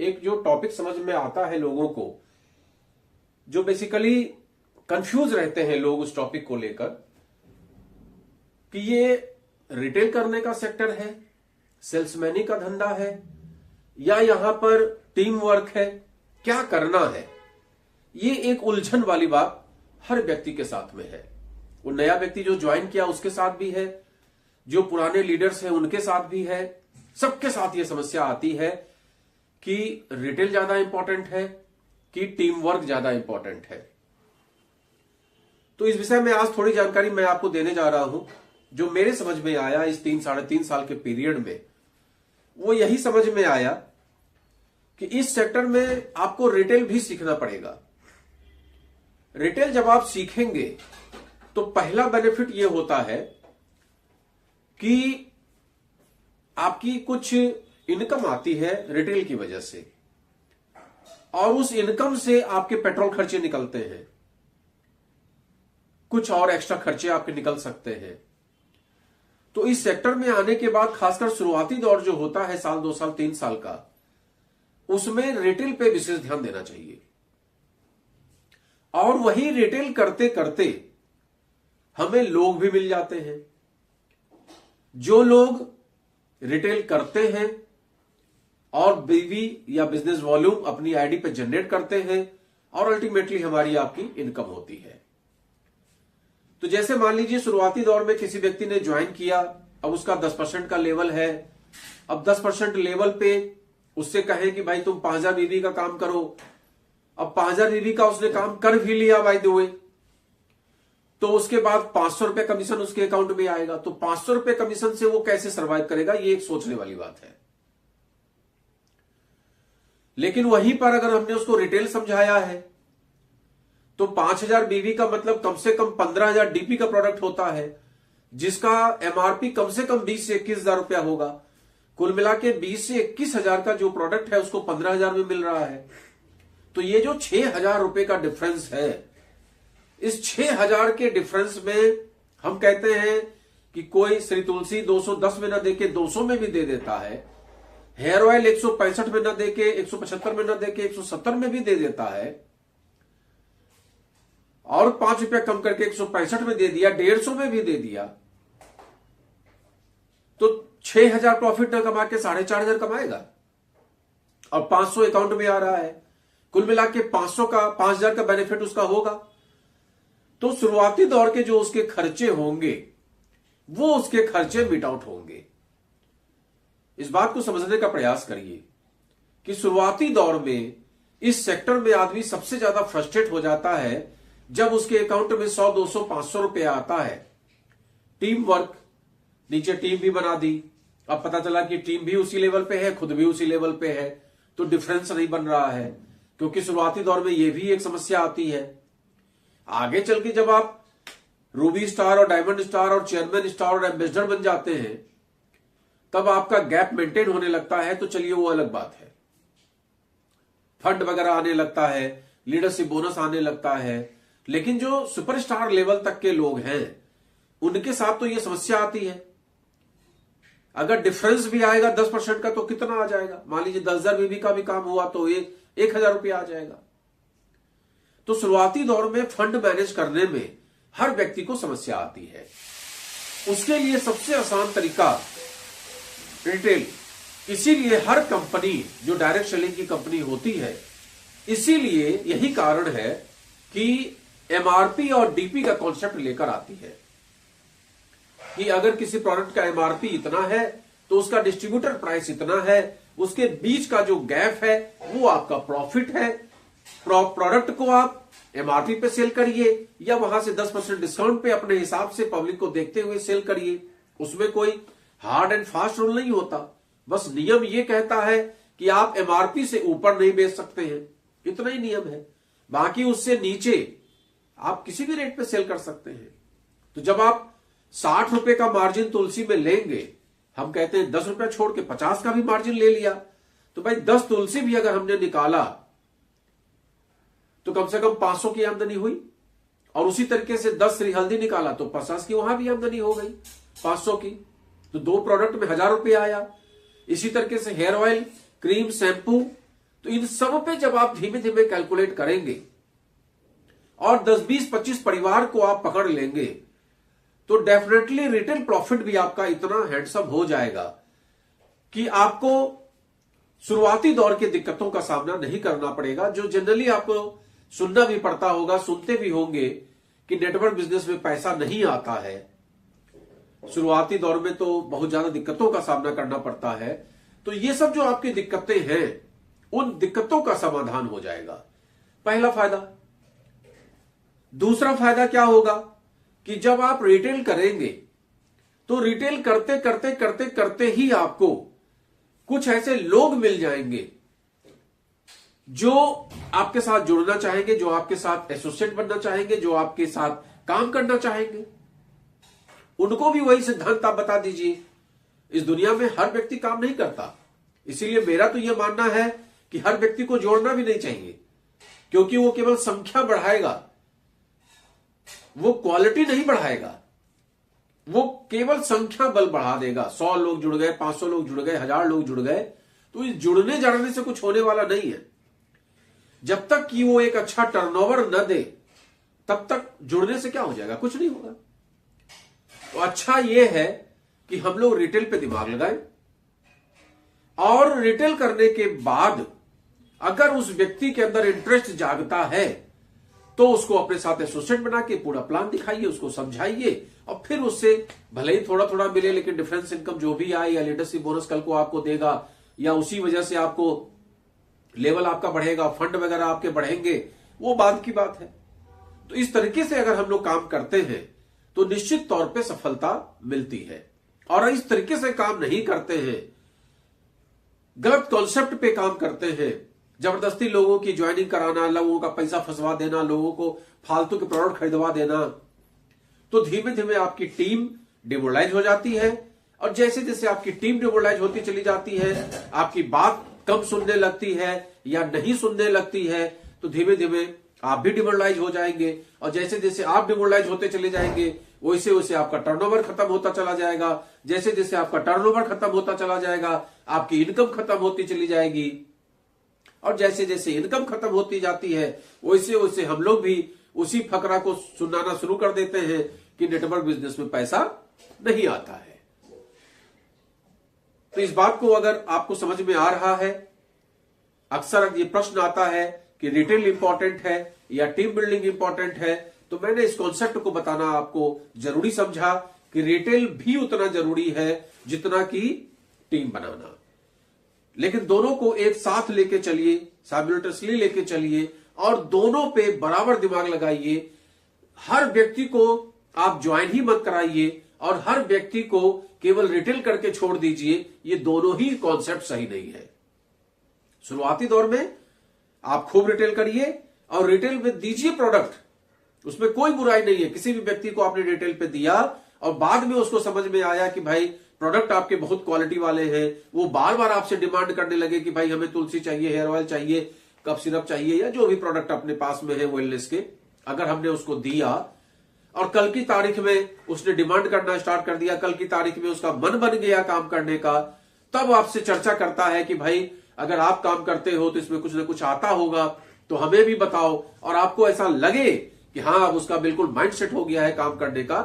एक जो टॉपिक समझ में आता है लोगों को, जो बेसिकली कंफ्यूज रहते हैं लोग उस टॉपिक को लेकर कि ये रिटेल करने का सेक्टर है, सेल्समैनी का धंधा है, या यहां पर टीम वर्क है, क्या करना है। ये एक उलझन वाली बात हर व्यक्ति के साथ में है। वो नया व्यक्ति जो ज्वाइन किया उसके साथ भी है, जो पुराने लीडर्स हैं उनके साथ भी है, सबके साथ ये समस्या आती है कि रिटेल ज्यादा इंपॉर्टेंट है कि टीम वर्क ज्यादा इंपॉर्टेंट है। तो इस विषय में आज थोड़ी जानकारी मैं आपको देने जा रहा हूं। जो मेरे समझ में आया इस 3-3.5 साल के पीरियड में, वो यही समझ में आया कि इस सेक्टर में आपको रिटेल भी सीखना पड़ेगा। रिटेल जब आप सीखेंगे तो पहला बेनिफिट यह होता है कि आपकी कुछ इनकम आती है रिटेल की वजह से, और उस इनकम से आपके पेट्रोल खर्चे निकलते हैं, कुछ और एक्स्ट्रा खर्चे आपके निकल सकते हैं। तो इस सेक्टर में आने के बाद खासकर शुरुआती दौर जो होता है, साल 2 साल 3 साल का, उसमें रिटेल पे विशेष ध्यान देना चाहिए। और वही रिटेल करते करते हमें लोग भी मिल जाते हैं। जो लोग रिटेल करते हैं और बीवी या बिजनेस वॉल्यूम अपनी आईडी पे जनरेट करते हैं, और अल्टीमेटली हमारी आपकी इनकम होती है। तो जैसे मान लीजिए शुरुआती दौर में किसी व्यक्ति ने ज्वाइन किया, अब उसका 10% का लेवल है। अब 10% लेवल पे उससे कहें कि भाई तुम 5000 बीवी का काम करो। अब 5000 बीवी का उसने काम कर भी लिया बाय द वे, तो उसके बाद 500 रुपए कमीशन उसके अकाउंट में आएगा। तो 500 रुपए कमीशन से वो कैसे सर्वाइव करेगा, ये एक सोचने वाली बात है। लेकिन वहीं पर अगर हमने उसको रिटेल समझाया है तो 5000 बीवी का मतलब कम से कम 15000 डीपी का प्रोडक्ट होता है, जिसका एमआरपी कम से कम 20 से 21 हजार रुपया होगा। कुल मिला के 20 से 21 हजार का जो प्रोडक्ट है उसको 15,000 में मिल रहा है। तो ये जो 6,000 रुपए का डिफरेंस है, इस 6,000 के डिफरेंस में हम कहते हैं कि कोई श्री तुलसी 210 में न देके 200 में भी दे देता है, हेयर ऑयल 165 में न देके 175 में न देके 170 में भी दे देता है, और 5 रुपया कम करके 165 में दे दिया, 150 में भी दे दिया, तो 6,000 प्रॉफिट न कमा के 4,500 कमाएगा, और 500 अकाउंट में आ रहा है। कुल मिला के 500 का 5,000 का बेनिफिट उसका होगा। तो शुरुआती दौर के जो उसके खर्चे होंगे वो उसके खर्चे मिट आउट होंगे। इस बात को समझने का प्रयास करिए कि शुरुआती दौर में इस सेक्टर में आदमी सबसे ज्यादा फ्रस्ट्रेट हो जाता है जब उसके अकाउंट में 100, 200, 500 रुपया आता है। टीम वर्क, नीचे टीम भी बना दी, अब पता चला कि टीम भी उसी लेवल पे है, खुद भी उसी लेवल पे है, तो डिफरेंस नहीं बन रहा है। क्योंकि शुरुआती दौर में यह भी एक समस्या आती है। आगे चल के जब आप रूबी स्टार और डायमंड स्टार और चेयरमैन स्टार और एम्बेसडर बन जाते हैं, तब आपका गैप मेंटेन होने लगता है, तो चलिए वो अलग बात है। फंड वगैरह आने लगता है, लीडरशिप बोनस आने लगता है। लेकिन जो सुपरस्टार लेवल तक के लोग हैं उनके साथ तो ये समस्या आती है। अगर डिफरेंस भी आएगा 10% का तो कितना आ जाएगा, मान लीजिए 10,000 बीबी का भी काम हुआ तो 1,000 रुपया आ जाएगा। तो शुरुआती दौर में फंड मैनेज करने में हर व्यक्ति को समस्या आती है। उसके लिए सबसे आसान तरीका रिटेल। इसीलिए हर कंपनी जो डायरेक्ट सेलिंग की कंपनी होती है, इसीलिए यही कारण है कि एमआरपी और डीपी का कॉन्सेप्ट लेकर आती है कि अगर किसी प्रोडक्ट का एमआरपी इतना है तो उसका डिस्ट्रीब्यूटर प्राइस इतना है, उसके बीच का जो गैप है वो आपका प्रॉफिट है। प्रोडक्ट को आप एमआरपी पे सेल करिए या वहां से 10% डिस्काउंट पे अपने हिसाब से पब्लिक को देखते हुए सेल करिए। उसमें कोई हार्ड एंड फास्ट रूल नहीं होता, बस नियम ये कहता है कि आप एमआरपी से ऊपर नहीं बेच सकते हैं, इतना ही नियम है। बाकी उससे नीचे आप किसी भी रेट पे सेल कर सकते हैं। तो जब आप 60 रुपए का मार्जिन तुलसी में लेंगे, हम कहते हैं 10 रुपया छोड़ के 50 का भी मार्जिन ले लिया, तो भाई 10 तुलसी भी अगर हमने निकाला तो कम से कम 500 की आमदनी हुई, और उसी तरीके से 10 श्री हल्दी निकाला तो 50 की वहां भी आमदनी हो गई 500 की, तो 2 प्रोडक्ट में 1,000 रुपये आया। इसी तरीके से हेयर ऑयल, क्रीम, शैम्पू तो इन सब पे जब आप धीमे धीमे कैलकुलेट करेंगे और 10, 20, 25 परिवार को आप पकड़ लेंगे तो डेफिनेटली रिटेल प्रॉफिट भी आपका इतना हैंडसम हो जाएगा कि आपको शुरुआती दौर की दिक्कतों का सामना नहीं करना पड़ेगा, जो जनरली आपको सुनना भी पड़ता होगा, सुनते भी होंगे कि नेटवर्क बिजनेस में पैसा नहीं आता है, शुरुआती दौर में तो बहुत ज्यादा दिक्कतों का सामना करना पड़ता है। तो ये सब जो आपकी दिक्कतें हैं, उन दिक्कतों का समाधान हो जाएगा, पहला फायदा। दूसरा फायदा क्या होगा कि जब आप रिटेल करेंगे तो रिटेल करते करते करते करते ही आपको कुछ ऐसे लोग मिल जाएंगे जो आपके साथ जुड़ना चाहेंगे, जो आपके साथ एसोसिएट बनना चाहेंगे, जो आपके साथ काम करना चाहेंगे। उनको भी वही सिद्धांत आप बता दीजिए। इस दुनिया में हर व्यक्ति काम नहीं करता, इसीलिए मेरा तो यह मानना है कि हर व्यक्ति को जोड़ना भी नहीं चाहिए, क्योंकि वो केवल संख्या बढ़ाएगा, वो क्वालिटी नहीं बढ़ाएगा, वो केवल संख्या बल बढ़ा देगा। 100 लोग जुड़ गए, 500 लोग जुड़ गए, 1000 लोग जुड़ गए, तो इस जुड़ने जाड़ने से कुछ होने वाला नहीं है। जब तक कि वो एक अच्छा टर्नओवर न दे तब तक जुड़ने से क्या हो जाएगा, कुछ नहीं होगा। तो अच्छा ये है कि हम लोग रिटेल पे दिमाग लगाएं और रिटेल करने के बाद अगर उस व्यक्ति के अंदर इंटरेस्ट जागता है तो उसको अपने साथ एसोसिएट बना के पूरा प्लान दिखाइए, उसको समझाइए और फिर उससे भले ही थोड़ा थोड़ा मिले लेकिन डिफरेंस इनकम जो भी आए या लीडरशिप बोनस कल को आपको देगा या उसी वजह से आपको लेवल आपका बढ़ेगा, फंड वगैरह आपके बढ़ेंगे, वो बाद की बात है। तो इस तरीके से अगर हम लोग काम करते हैं तो निश्चित तौर पे सफलता मिलती है। और इस तरीके से काम नहीं करते हैं, गलत कॉन्सेप्ट पे काम करते हैं, जबरदस्ती लोगों की ज्वाइनिंग कराना, लोगों का पैसा फंसवा देना, लोगों को फालतू के प्रोडक्ट खरीदवा देना, तो धीमे धीमे आपकी टीम डिमोरलाइज हो जाती है। और जैसे जैसे आपकी टीम डिमोरलाइज होती चली जाती है, आपकी बात कम सुनने लगती है या नहीं सुनने लगती है, तो धीमे धीमे आप भी डिमोरलाइज हो जाएंगे। और जैसे जैसे आप डिमोरलाइज होते चले जाएंगे वैसे वैसे आपका टर्नओवर खत्म होता चला जाएगा। जैसे जैसे आपका टर्नओवर खत्म होता चला जाएगा आपकी इनकम खत्म होती चली जाएगी। और जैसे जैसे इनकम खत्म होती जाती है वैसे वैसे हम लोग भी उसी फकरा को सुनाना शुरू कर देते हैं कि नेटवर्क बिजनेस में पैसा नहीं आता है। तो इस बात को अगर आपको समझ में आ रहा है, अक्सर ये प्रश्न आता है कि रिटेल इंपॉर्टेंट है या टीम बिल्डिंग इंपॉर्टेंट है, तो मैंने इस कॉन्सेप्ट को बताना आपको जरूरी समझा कि रिटेल भी उतना जरूरी है जितना कि टीम बनाना। लेकिन दोनों को एक साथ लेके चलिए, साइमल्टेनियसली लेके चलिए और दोनों पे बराबर दिमाग लगाइए। हर व्यक्ति को आप ज्वाइन ही मत कराइए और हर व्यक्ति को केवल रिटेल करके छोड़ दीजिए, ये दोनों ही कॉन्सेप्ट सही नहीं है। शुरुआती दौर में आप खूब रिटेल करिए और रिटेल में दीजिए प्रोडक्ट, उसमें कोई बुराई नहीं है। किसी भी व्यक्ति को आपने रिटेल पे दिया और बाद में उसको समझ में आया कि भाई प्रोडक्ट आपके बहुत क्वालिटी वाले हैं, वो बार बार आपसे डिमांड करने लगे कि भाई हमें तुलसी चाहिए, हेयर ऑयल चाहिए, कफ सिरप चाहिए या जो भी प्रोडक्ट अपने पास में है वेलनेस के, अगर हमने उसको दिया और कल की तारीख में उसने डिमांड करना स्टार्ट कर दिया, कल की तारीख में उसका मन बन गया काम करने का, तब आपसे चर्चा करता है कि भाई अगर आप काम करते हो तो इसमें कुछ ना कुछ आता होगा तो हमें भी बताओ। और आपको ऐसा लगे कि हाँ अब उसका बिल्कुल माइंड सेट हो गया है काम करने का,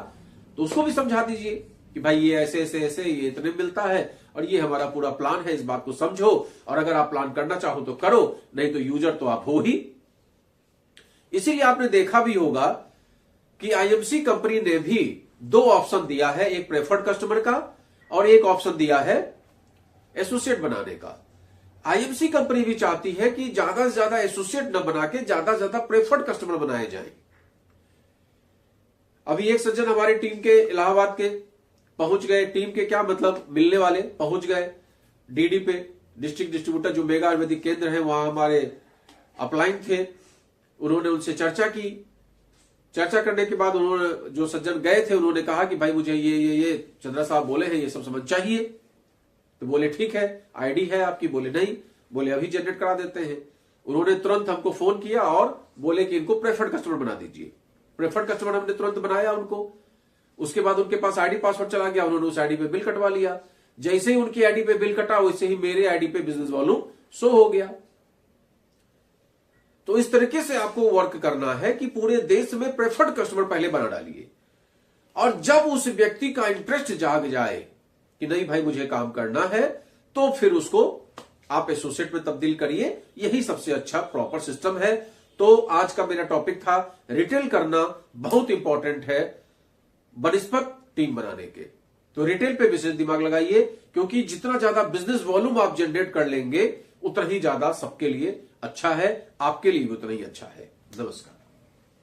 तो उसको भी समझा दीजिए कि भाई ये ऐसे ऐसे ऐसे ये इतने मिलता है और ये हमारा पूरा प्लान है, इस बात को समझो और अगर आप प्लान करना चाहो तो करो, नहीं तो यूजर तो आप हो ही। इसीलिए आपने देखा भी होगा कि आईएमसी कंपनी ने भी 2 ऑप्शन दिया है, एक प्रेफर्ड कस्टमर का और एक ऑप्शन दिया है एसोसिएट बनाने का। आईएमसी कंपनी भी चाहती है कि ज्यादा से ज्यादा एसोसिएट न बना के ज्यादा से ज्यादा प्रेफर्ड कस्टमर बनाए जाएं। अभी एक सज्जन हमारी टीम के इलाहाबाद के पहुंच गए, टीम के क्या मतलब मिलने वाले पहुंच गए डीडी पे, डिस्ट्रिक्ट डिस्ट्रीब्यूटर जो मेगा आयुर्वेदिक केंद्र है वहां हमारे अपलाइन थे। उन्होंने उनसे चर्चा की, चर्चा करने के बाद उन्होंने जो सज्जन गए थे उन्होंने कहा कि भाई मुझे ये चंद्रा साहब बोले हैं ये सब समझ चाहिए। तो बोले ठीक है, आईडी है आपकी? बोले नहीं। बोले अभी जनरेट करा देते हैं। उन्होंने तुरंत हमको फोन किया और बोले कि इनको प्रेफर्ड कस्टमर बना दीजिए। प्रेफर्ड कस्टमर हमने तुरंत बनाया उनको। उसके बाद उनके पास आईडी पासवर्ड चला गया, उन्होंने उस आईडी पे बिल कटवा लिया। जैसे ही उनकी आईडी पे बिल कटा वैसे ही मेरे आईडी पे बिजनेस वॉल्यूम शो हो गया। तो इस तरीके से आपको वर्क करना है कि पूरे देश में प्रेफर्ड कस्टमर पहले बना डालिए, और जब उस व्यक्ति का इंटरेस्ट जाग जाए कि नहीं भाई मुझे काम करना है, तो फिर उसको आप एसोसिएट में तब्दील करिए। यही सबसे अच्छा प्रॉपर सिस्टम है। तो आज का मेरा टॉपिक था रिटेल करना बहुत इंपॉर्टेंट है बनिस्पत टीम बनाने के। तो रिटेल पे विशेष दिमाग लगाइए, क्योंकि जितना ज्यादा बिजनेस वॉल्यूम आप जनरेट कर लेंगे उतना ही ज्यादा सबके लिए अच्छा है, आपके लिए भी उतना ही अच्छा है। नमस्कार।